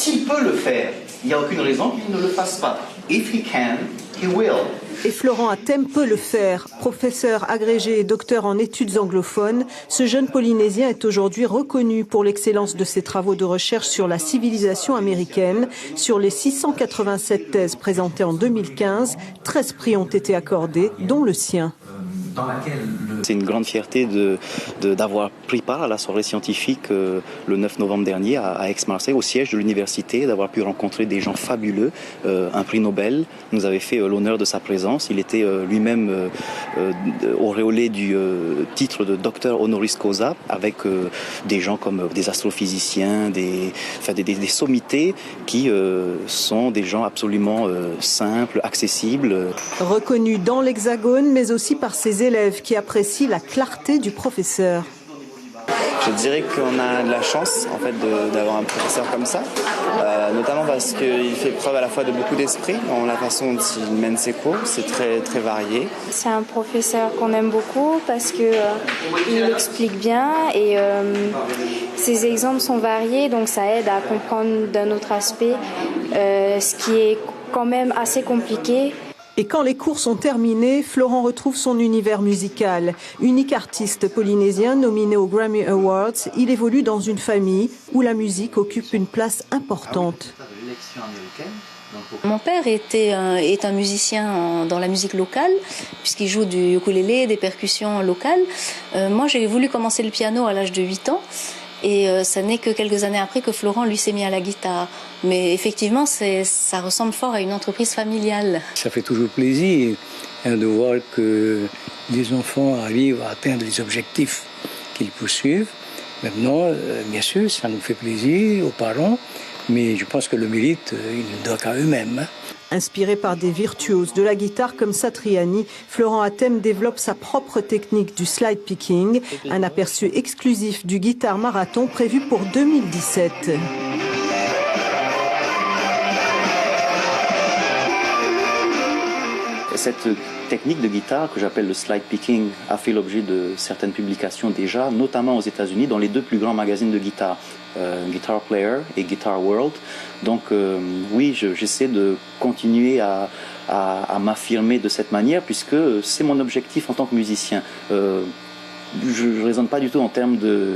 s'il peut le faire, il n'y a aucune raison qu'il ne le fasse pas. If he can, he will. Et Florent Hatem peut le faire. Professeur agrégé et docteur en études anglophones, ce jeune Polynésien est aujourd'hui reconnu pour l'excellence de ses travaux de recherche sur la civilisation américaine. Sur les 687 thèses présentées en 2015, 13 prix ont été accordés, dont le sien. C'est une grande fierté d'avoir pris part à la soirée scientifique le 9 novembre dernier à Aix-Marseille, au siège de l'université, d'avoir pu rencontrer des gens fabuleux. Un prix Nobel nous avait fait l'honneur de sa présence. Il était lui-même auréolé du titre de docteur honoris causa, avec des gens comme des astrophysiciens, des sommités qui sont des gens absolument simples, accessibles. Reconnu dans l'Hexagone, mais aussi par ses élèves qui apprécient la clarté du professeur. Je dirais qu'on a de la chance en fait d'avoir un professeur comme ça, notamment parce qu'il fait preuve à la fois de beaucoup d'esprit dans la façon dont il mène ses cours, c'est très, très varié. C'est un professeur qu'on aime beaucoup parce qu'il explique bien et ses exemples sont variés, donc ça aide à comprendre d'un autre aspect ce qui est quand même assez compliqué. Et quand les cours sont terminés, Florent retrouve son univers musical. Unique artiste polynésien nominé aux Grammy Awards, il évolue dans une famille où la musique occupe une place importante. Mon père est un musicien dans la musique locale, puisqu'il joue du ukulélé, des percussions locales. Moi, j'ai voulu commencer le piano à l'âge de 8 ans. Et ça n'est que quelques années après que Florent, lui, s'est mis à la guitare. Mais effectivement, ça ressemble fort à une entreprise familiale. Ça fait toujours plaisir de voir que les enfants arrivent à atteindre les objectifs qu'ils poursuivent. Maintenant, bien sûr, ça nous fait plaisir aux parents, mais je pense que le mérite, ils le doivent à eux-mêmes. Inspiré par des virtuoses de la guitare comme Satriani, Florent Hatem développe sa propre technique du slide picking, un aperçu exclusif du Guitar Marathon prévu pour 2017. Cette technique de guitare que j'appelle le slide picking a fait l'objet de certaines publications déjà, notamment aux États-Unis, dans les deux plus grands magazines de guitare, Guitar Player et Guitar World. Donc oui, j'essaie de continuer à m'affirmer de cette manière, puisque c'est mon objectif en tant que musicien. Je ne raisonne pas du tout en termes de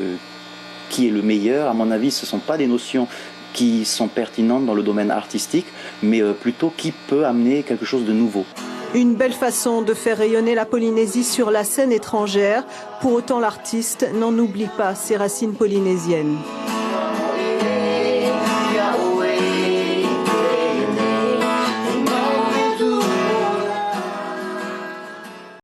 qui est le meilleur. À mon avis, ce ne sont pas des notions qui sont pertinentes dans le domaine artistique, mais plutôt qui peut amener quelque chose de nouveau. Une belle façon de faire rayonner la Polynésie sur la scène étrangère. Pour autant, l'artiste n'en oublie pas ses racines polynésiennes.